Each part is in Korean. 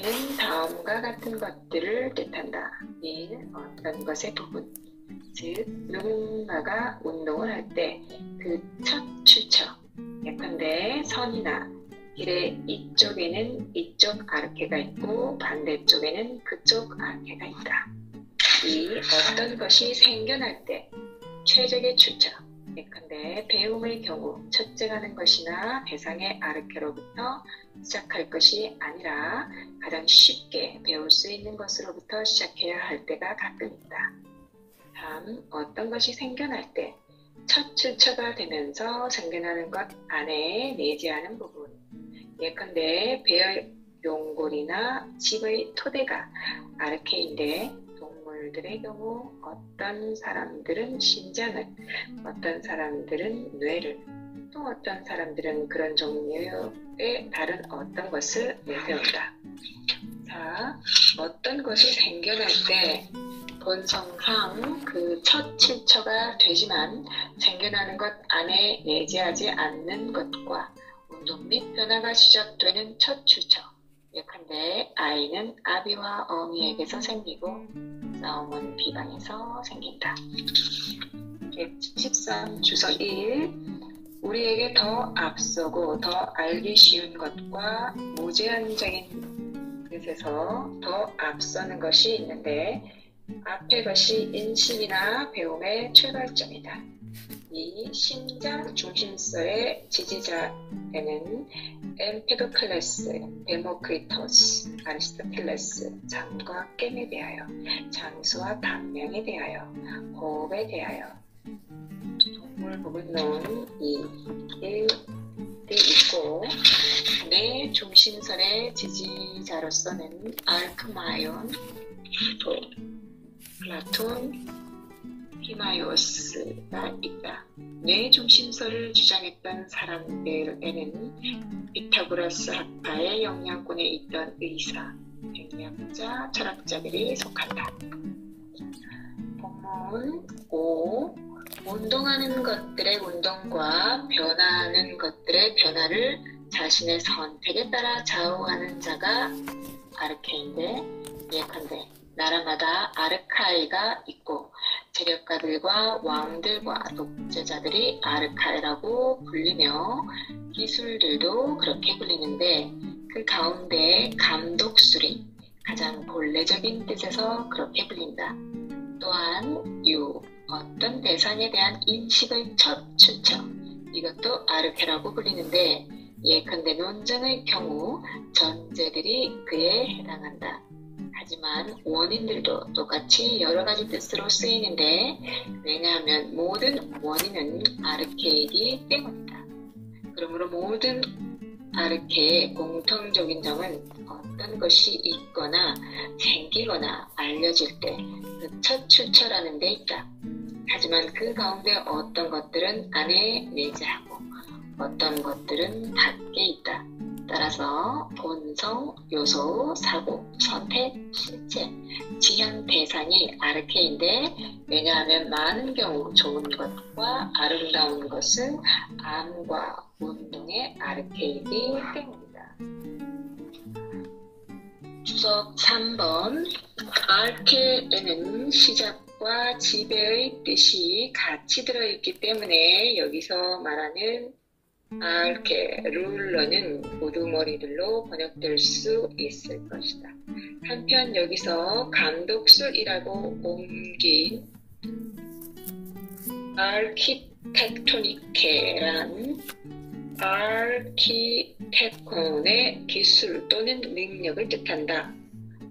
앞에는 다음과 같은 것들을 뜻한다. 1. 어떤 것의 부분. 즉, 누군가가 운동을 할 때 그 첫 출처, 예컨대 선이나 길의 이쪽에는 이쪽 아르케가 있고 반대쪽에는 그쪽 아르케가 있다. 2. 어떤 것이 생겨날 때 최적의 출처, 예컨대 배움의 경우 첫째가는 것이나 대상의 아르케로부터 시작할 것이 아니라 가장 쉽게 배울 수 있는 것으로부터 시작해야 할 때가 가끔 있다. 3. 어떤 것이 생겨날 때 첫 출처가 되면서 생겨나는 것 안에 내재하는 부분, 예컨대 배의 용골이나 집의 토대가 아르케인데 동물들의 경우 어떤 사람들은 심장을, 어떤 사람들은 뇌를, 또 어떤 사람들은 그런 종류의 다른 어떤 것을 내세운다. 4. 어떤 것이 생겨날 때 본성상 그 첫 출처가 되지만 생겨나는 것 안에 내재하지 않는 것과 운동 및 변화가 시작되는 첫 출처, 예컨대 아이는 아비와 어미에게서 생기고 싸움은 비방에서 생긴다. 113 주소 1. 우리에게 더 앞서고 더 알기 쉬운 것과 무제한적인 뜻에서 더 앞서는 것이 있는데 앞의 것이 인식이나 배움의 출발점이다. 2. 심장 중심서의 지지자에는 엠페도클레스, 데모크리토스, 아리스토텔레스, 잠과 깸에 대하여, 장수와 방명에 대하여, 호흡에 대하여, 동물 부분론 2, 1이 있고 내 중심선의 지지자로서는 알크마이온, 플라톤, 히마이오스가 있다. 뇌 중심설을 주장했던 사람들에는 피타고라스 학파의 영향권에 있던 의사, 행위학자, 철학자들이 속한다. 본문 5. 운동하는 것들의 운동과 변화하는 것들의 변화를 자신의 선택에 따라 좌우하는 자가 아르케인데, 예컨대 나라마다 아르카이가 있고 재력가들과 왕들과 독재자들이 아르카이라고 불리며 기술들도 그렇게 불리는데 그 가운데 감독술이 가장 본래적인 뜻에서 그렇게 불린다. 또한 어떤 대상에 대한 인식의 첫 출처, 이것도 아르케라고 불리는데 예컨대 논쟁의 경우 전제들이 그에 해당한다. 하지만 원인들도 똑같이 여러 가지 뜻으로 쓰이는데 왜냐하면 모든 원인은 아르케이기 때문이다. 그러므로 모든 아르케의 공통적인 점은 어떤 것이 있거나 생기거나 알려질 때 그 첫 출처라는 데 있다. 하지만 그 가운데 어떤 것들은 안에 내재하고 어떤 것들은 밖에 있다. 따라서 본성, 요소, 사고, 선택, 실체, 지향 대상이 아르케인데 왜냐하면 많은 경우 좋은 것과 아름다운 것은 암과 운동의 아르케이기 때문이다. 주석 3번. 아르케에는 시작과 지배의 뜻이 같이 들어있기 때문에 여기서 말하는 아르케, 룰러는 우두머리들로 번역될 수 있을 것이다. 한편 여기서 감독술이라고 옮긴 아르키텍토니케란 아르키테콘의 기술 또는 능력을 뜻한다.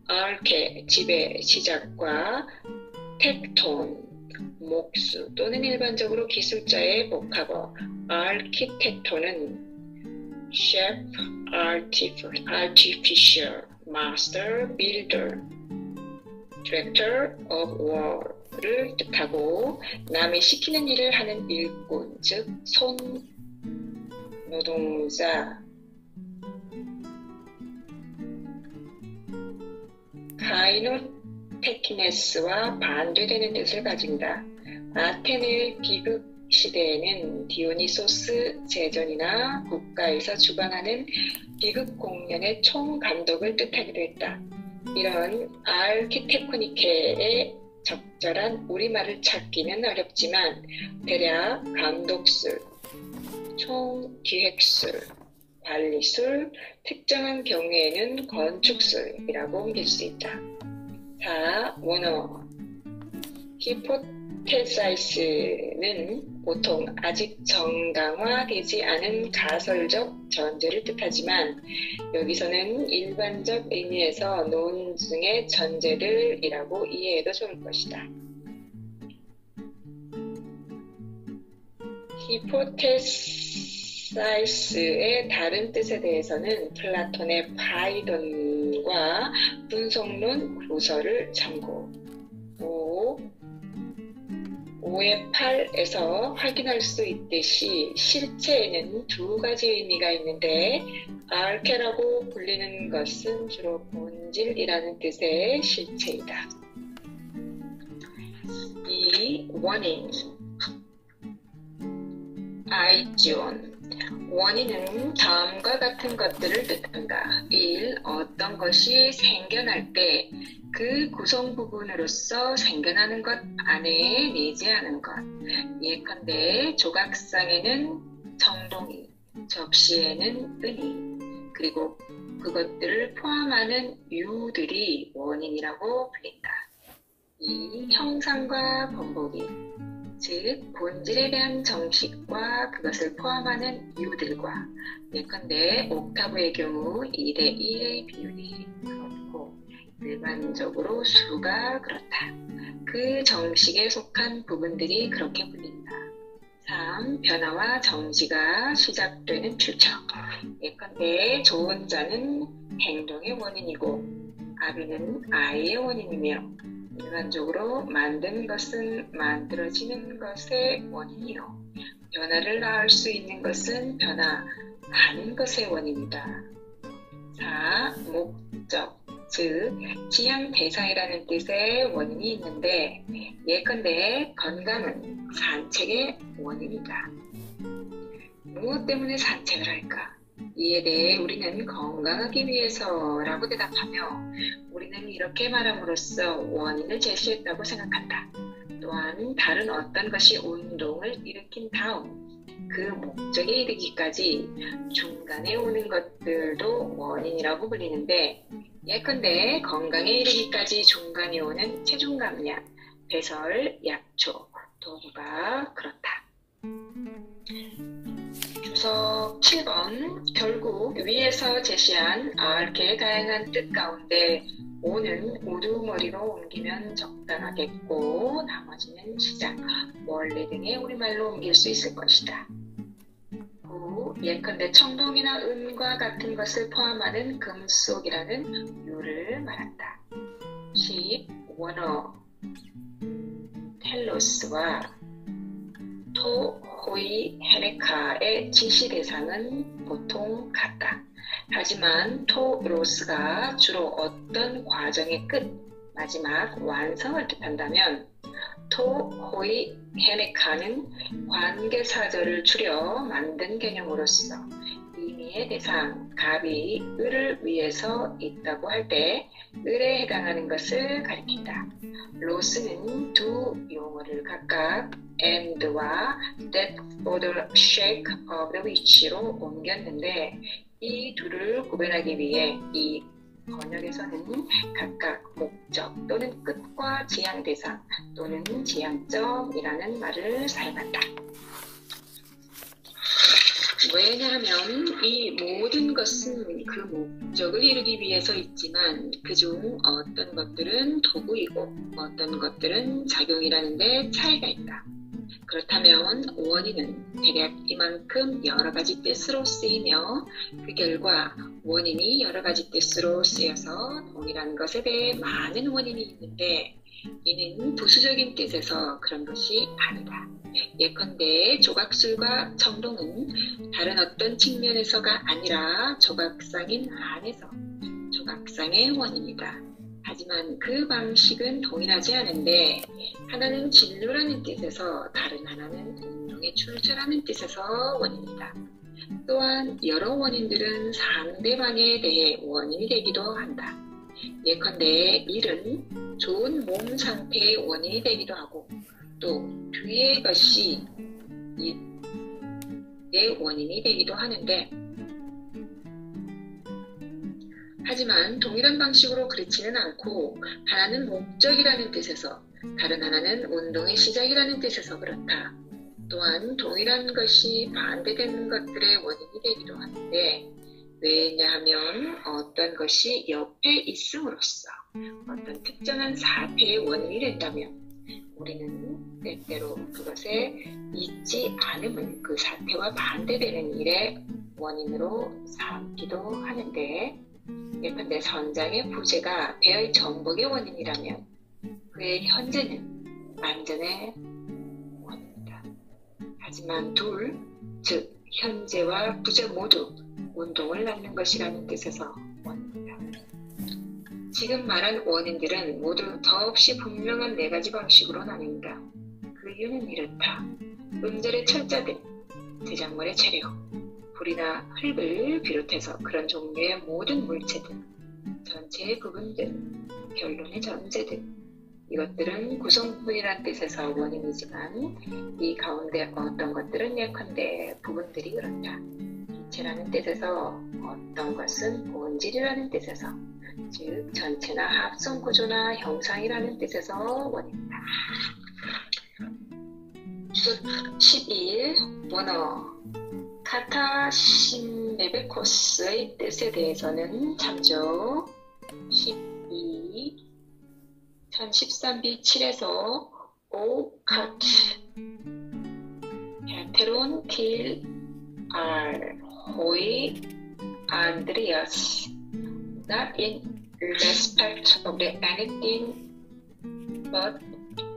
아르케, 지배, 시작과 텍톤, 목수 또는 일반적으로 기술자의 복합어 아르키텍토는 셰프, artificial, master, builder, director of war를 뜻하고 남이 시키는 일을 하는 일꾼, 즉 손 노동자, 카이노테키네스와 반대되는 뜻을 가진다. 아테네의 비극 시대에는 디오니소스 제전이나 국가에서 주관하는 비극 공연의 총감독을 뜻하기도 했다. 이런 아르키테크니케의 적절한 우리말을 찾기는 어렵지만 대략 감독술, 총기획술, 관리술, 특정한 경우에는 건축술이라고 옮길 수 있다. 4. 원어 히포테사이스는 보통 아직 정당화되지 않은 가설적 전제를 뜻하지만 여기서는 일반적 의미에서 논증의 전제들이라고 이해해도 좋을 것이다. 히포테사이스의 다른 뜻에 대해서는 플라톤의 파이돈과 분석론 구설을 참고 5의 8에서 확인할 수 있듯이 실체에는 두 가지 의미가 있는데 아르케라고 불리는 것은 주로 본질이라는 뜻의 실체이다. 2. 원인 아이지온 원인은 다음과 같은 것들을 뜻한다. 1. 어떤 것이 생겨날 때 그 구성 부분으로서 생겨나는 것 안에 내재하는 것. 예컨대 조각상에는 청동이, 접시에는 은이, 그리고 그것들을 포함하는 유들이 원인이라고 불린다. 2. 형상과 번복이, 즉 본질에 대한 정식과 그것을 포함하는 유들과 예컨대 옥타브의 경우 2:1의 비율이 그렇고 일반적으로 수가 그렇다. 그 정식에 속한 부분들이 그렇게 불린다. 3. 변화와 정지가 시작되는 출처. 예컨대 좋은 자는 행동의 원인이고 아비는 아이의 원인이며 일반적으로 만든 것은 만들어지는 것의 원인이요. 변화를 낳을 수 있는 것은 변화하는 것의 원인이다. 4. 목적, 즉 지향 대상이라는 뜻의 원인이 있는데 예컨대 건강은 산책의 원인이다. 무엇 때문에 산책을 할까? 이에 대해 우리는 건강하기 위해서라고 대답하며 우리는 이렇게 말함으로써 원인을 제시했다고 생각한다. 또한 다른 어떤 것이 운동을 일으킨 다음 그 목적에 이르기까지 중간에 오는 것들도 원인이라고 불리는데 예컨대 건강에 이르기까지 중간에 오는 체중 감량, 배설, 약초, 도구가 그렇다. 주석 7번 결국 위에서 제시한 아르케의 다양한 뜻 가운데 5는 우두머리로 옮기면 적당하겠고 나머지는 시작, 원래 등의 우리말로 옮길 수 있을 것이다. 9. 예컨대 청동이나 은과 같은 것을 포함하는 금속이라는 유를 말한다. 10. 원어 텔로스와 토호이 헤네카의 지시 대상은 보통 같다. 하지만 토로스가 주로 어떤 과정의 끝, 마지막 완성을 뜻한다면 토호이 헤네카는 관계사절을 줄여 만든 개념으로서 의미의 대상, 갑이 을을 위해서 있다고 할 때 을에 해당하는 것을 가리킨다. 로스는 두 용어를 각각 and와 that for the shake of the which로 옮겼는데 이 둘을 구별하기 위해 이 번역에서는 각각 목적 또는 끝과 지향 대상 또는 지향점이라는 말을 사용한다. 왜냐하면 이 모든 것은 그 목적을 이루기 위해서 있지만 그중 어떤 것들은 도구이고 어떤 것들은 작용이라는 데 차이가 있다. 그렇다면 원인은 대략 이만큼 여러 가지 뜻으로 쓰이며 그 결과 원인이 여러 가지 뜻으로 쓰여서 동일한 것에 대해 많은 원인이 있는데 이는 부수적인 뜻에서 그런 것이 아니다. 예컨대 조각술과 청동은 다른 어떤 측면에서가 아니라 조각상인 안에서 조각상의 원인이다. 하지만 그 방식은 동일하지 않은데 하나는 진료라는 뜻에서 다른 하나는 운동의 출처라는 뜻에서 원인이다. 또한 여러 원인들은 상대방에 대해 원인이 되기도 한다. 예컨대 일은 좋은 몸 상태의 원인이 되기도 하고 또 뒤의 것이 일의 원인이 되기도 하는데 하지만 동일한 방식으로 그렇지는 않고 하나는 목적이라는 뜻에서 다른 하나는 운동의 시작이라는 뜻에서 그렇다. 또한 동일한 것이 반대되는 것들의 원인이 되기도 하는데 왜냐하면 어떤 것이 옆에 있음으로써 어떤 특정한 사태의 원인이 된다면 우리는 때때로 그것에 있지 않음을 그 사태와 반대되는 일의 원인으로 삼기도 하는데 예컨대 선장의 부재가 배의 정복의 원인이라면 그의 현재는 안전의 원인이다. 하지만 둘, 즉 현재와 부재 모두 운동을 낳는 것이라는 뜻에서 원인이다. 지금 말한 원인들은 모두 더없이 분명한 네 가지 방식으로 나뉜다. 그 이유는 이렇다. 음절의 철자 등 제작물의 재료, 불이나 흙을 비롯해서 그런 종류의 모든 물체들, 전체의 부분들, 결론의 전제들, 이것들은 구성부분이란 뜻에서 원인이지만 이 가운데 어떤 것들은 예컨대 부분들이 그렇다. 기체라는 뜻에서 어떤 것은 본질이라는 뜻에서 즉 전체나 합성구조나 형상이라는 뜻에서 원인이다. 11. 원어 카타 신메베코스의 뜻에 대해서는 참조 12 1013b 7에서 오 카트 헤테론 킬 알 호이 안드레아스 not in respect of the anything but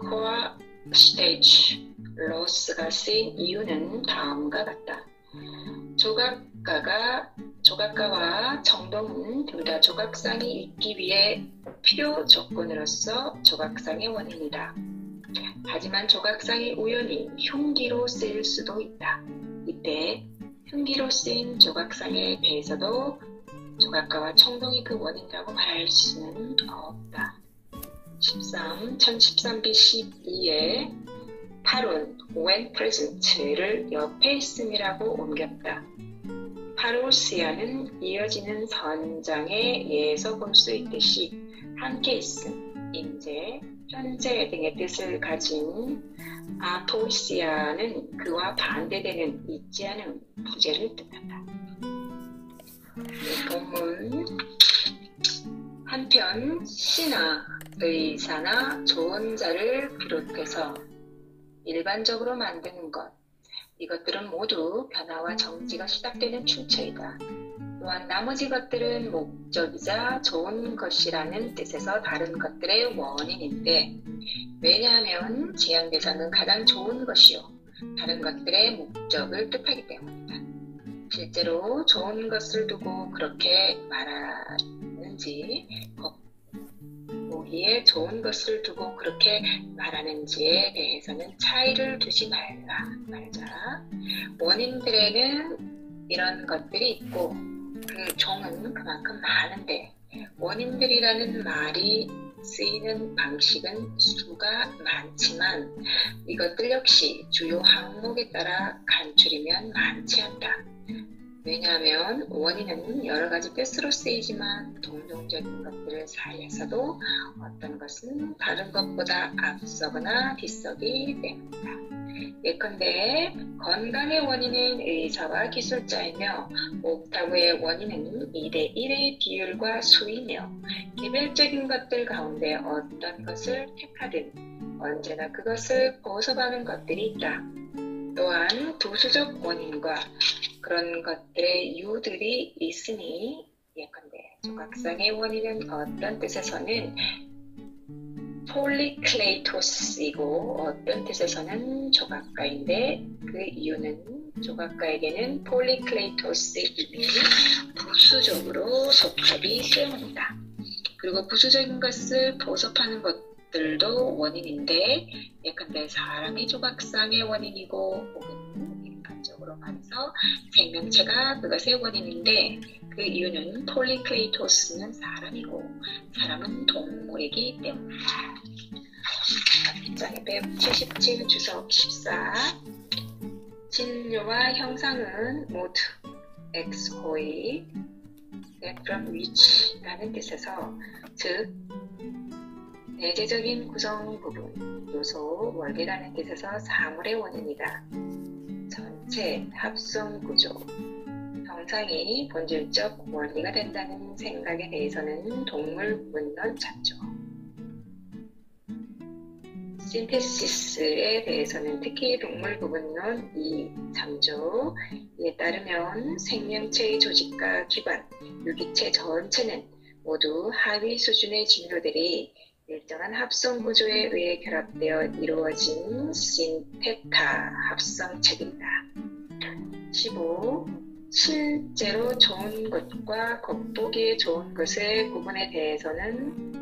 core stage 로스가 쓰인 이유는 다음과 같다. 조각가와 정동은 둘 다 조각상이 있기 위해 필요 조건으로서 조각상의 원인이다. 하지만 조각상이 우연히 흉기로 쓰일 수도 있다. 이때 흉기로 쓰인 조각상에 대해서도 조각가와 청동이 그 원인이라고 말할 수는 없다. 1013b 12에 8은 when present를 옆에 있음이라고 옮겼다. 파루시아는 이어지는 선장의 예에서 볼 수 있듯이 함께 있음, 인재, 현재 등의 뜻을 가진 아포시아는 그와 반대되는 있지 않은 부재를 뜻한다. 본문 한편 시나 의사나 조언자를 비롯해서 일반적으로 만드는 것, 이것들은 모두 변화와 정지가 시작되는 출처이다. 또한 나머지 것들은 목적이자 좋은 것이라는 뜻에서 다른 것들의 원인인데 왜냐하면 지향대상은 가장 좋은 것이요 다른 것들의 목적을 뜻하기 때문이다. 실제로 좋은 것을 두고 그렇게 말하는지 보기에 좋은 것을 두고 그렇게 말하는지에 대해서는 차이를 두지 말자. 원인들에는 이런 것들이 있고 그 종은 그만큼 많은데 원인들이라는 말이 쓰이는 방식은 수가 많지만 이것들 역시 주요 항목에 따라 간추리면 많지 않다. 왜냐하면 원인은 여러 가지 뜻으로 쓰이지만 동종적인 것들을 사이에서도 어떤 것은 다른 것보다 앞서거나 뒤서기 때문이다. 예컨대 건강의 원인은 의사와 기술자이며 옥타브의 원인은 2대1의 비율과 수이며 개별적인 것들 가운데 어떤 것을 택하든 언제나 그것을 보섭하는 것들이 있다. 또한 부수적 원인과 그런 것들의 유들이 있으니 예컨대 조각상의 원인은 어떤 뜻에서는 폴리클레이토스이고 어떤 뜻에서는 조각가인데 그 이유는 조각가에게는 폴리클레이토스의 이름이 부수적으로 속합이 쓰여온다. 그리고 부수적인 것을 보섭하는 것들도 원인인데 예컨대 사람이 조각상의 원인이고 혹은 일반적으로 말해서 생명체가 그것의 원인인데 그 이유는 폴리클레이토스는 사람이고 사람은 동물이기 때문이다. 장의 177 주석 14 진료와 형상은 모두 엑스호이 from which 라는 뜻에서 즉 내재적인 구성 부분, 요소, 원리라는 뜻에서 사물의 원인이다. 전체, 합성 구조, 형상이 본질적 원리가 된다는 생각에 대해서는 동물 부분론 참조. 신테시스에 대해서는 특히 동물 부분론 2 참조. 이에 따르면 생명체의 조직과 기관, 유기체 전체는 모두 하위 수준의 진료들이 일정한 합성 구조에 의해 결합되어 이루어진 신테타 합성체들이다. 15. 실제로 좋은 것과 겉보기에 좋은 것의 구분에 대해서는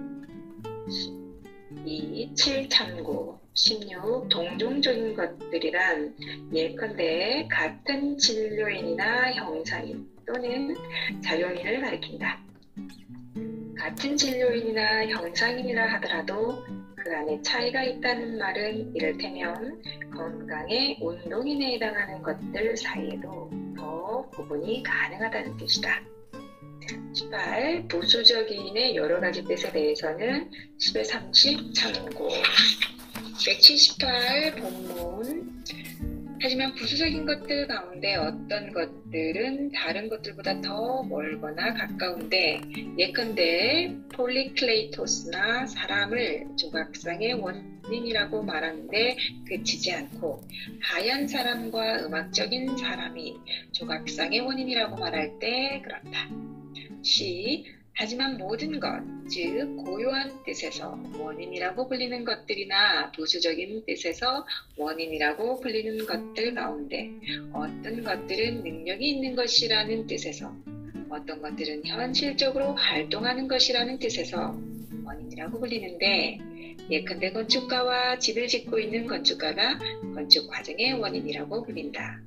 7. 참고 16. 동종적인 것들이란 예컨대 같은 진료인이나 형상인 또는 작용인을 가리킨다. 같은 진료인이나 형상인이라 하더라도 그 안에 차이가 있다는 말은 이를테면 건강의 운동인에 해당하는 것들 사이에도 더 구분이 가능하다는 뜻이다. 18. 부수적인의 여러 가지 뜻에 대해서는 10에 30 참고 178 본문 하지만 부수적인 것들 가운데 어떤 것들은 다른 것들보다 더 멀거나 가까운데 예컨대 폴리클레이토스나 사람을 조각상의 원인이라고 말하는데 그치지 않고 하얀 사람과 음악적인 사람이 조각상의 원인이라고 말할 때 그렇다. 하지만 모든 것, 즉 고유한 뜻에서 원인이라고 불리는 것들이나 부수적인 뜻에서 원인이라고 불리는 것들 가운데 어떤 것들은 능력이 있는 것이라는 뜻에서 어떤 것들은 현실적으로 활동하는 것이라는 뜻에서 원인이라고 불리는데 예컨대 건축가와 집을 짓고 있는 건축가가 건축 과정의 원인이라고 불린다.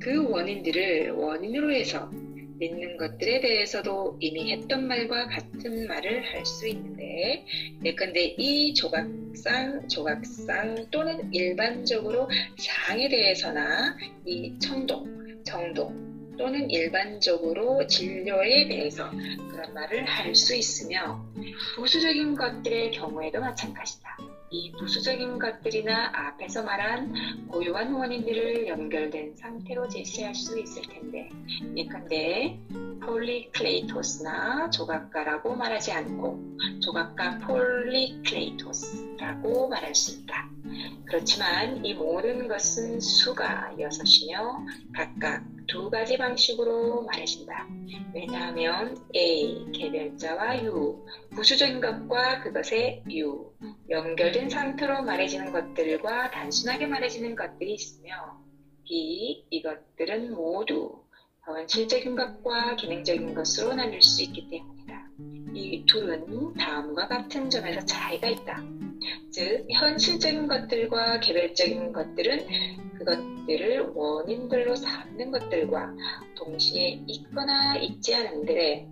그 원인들을 원인으로 해서 믿는 것들에 대해서도 이미 했던 말과 같은 말을 할 수 있는데 예컨대 이 조각상 또는 일반적으로 상에 대해서나 이 정동 또는 일반적으로 진료에 대해서 그런 말을 할 수 있으며 부수적인 것들의 경우에도 마찬가지다. 이 부수적인 것들이나 앞에서 말한 고유한 원인들을 연결된 상태로 제시할 수 있을 텐데 예컨대 폴리클레이토스나 조각가라고 말하지 않고 조각가 폴리클레이토스라고 말할 수 있다. 그렇지만 이 모든 것은 수가 6이며 각각 두 가지 방식으로 말해진다. 왜냐하면 A, 개별자와 U, 부수적인 것과 그것의 U, 연결된 상태로 말해지는 것들과 단순하게 말해지는 것들이 있으며 B, 이것들은 모두 현실적인 것과 기능적인 것으로 나눌 수 있기 때문이다. 이 둘은 다음과 같은 점에서 차이가 있다. 즉, 현실적인 것들과 개별적인 것들은 그것들을 원인들로 삼는 것들과 동시에 있거나 있지 않은데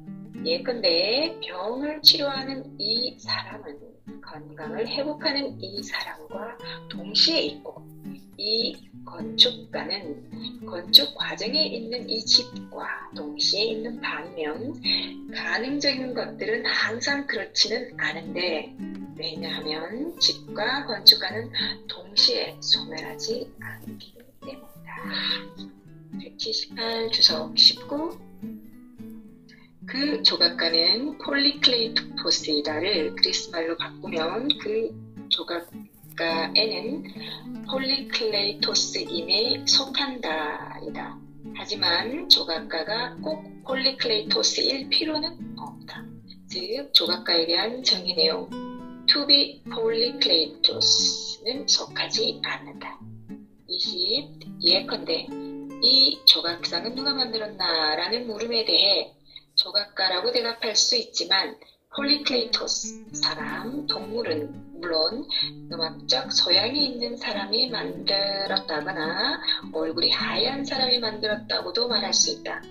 예컨대 병을 치료하는 이 사람은 건강을 회복하는 이 사람과 동시에 있고 이 건축가는 건축 과정에 있는 이 집과 동시에 있는 반면 가능적인 것들은 항상 그렇지는 않은데 왜냐하면 집과 건축가는 동시에 소멸하지 않기 때문이다. 178 주석 19 그 조각가는 폴리클레이토스이다를 그리스말로 바꾸면 그 조각가에는 폴리클레이토스임에 속한다이다. 하지만 조각가가 꼭 폴리클레이토스일 필요는 없다. 즉 조각가에 대한 정의 내용 to be polycleitos는 속하지 않는다. 20. 예컨대 이 조각상은 누가 만들었나? 라는 물음에 대해 조각가라고 대답할 수 있지만 폴리클레이토스, 사람, 동물은 물론 음악적 소양이 있는 사람이 만들었다거나 얼굴이 하얀 사람이 만들었다고도 말할 수 있다.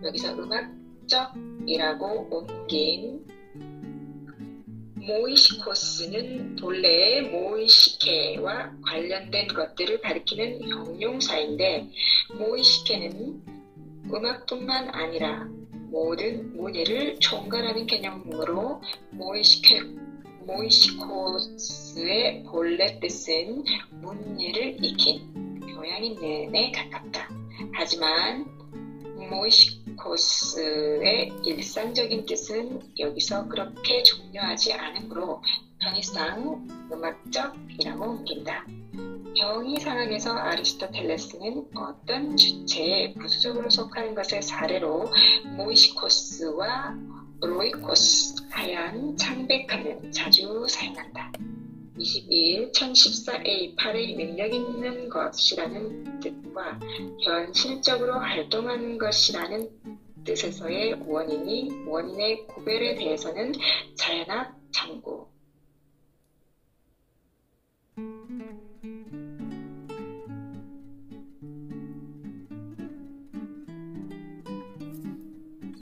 여기서 음악적이라고 옮긴 모이시코스는 본래의 모이시케와 관련된 것들을 가리키는 형용사인데, 모이시케는 음악뿐만 아니라 모든 문예를 총괄하는 개념으로 모이시코스의 본래 뜻은 문예를 익힌 교양인에 가깝다. 하지만 모이시코스의 일상적인 뜻은 여기서 그렇게 중요하지 않으므로 편의상 음악적이라고 옮긴다. 경이 상황에서 아리스토텔레스는 어떤 주체에 부수적으로 속하는 것을 사례로 모이시코스와 로이코스, 하얀, 창백함을 자주 사용한다. 22일 1014a8의 능력 있는 것이라는 뜻과 현실적으로 활동하는 것이라는 뜻에서의 원인의 구별에 대해서는 자연학 참고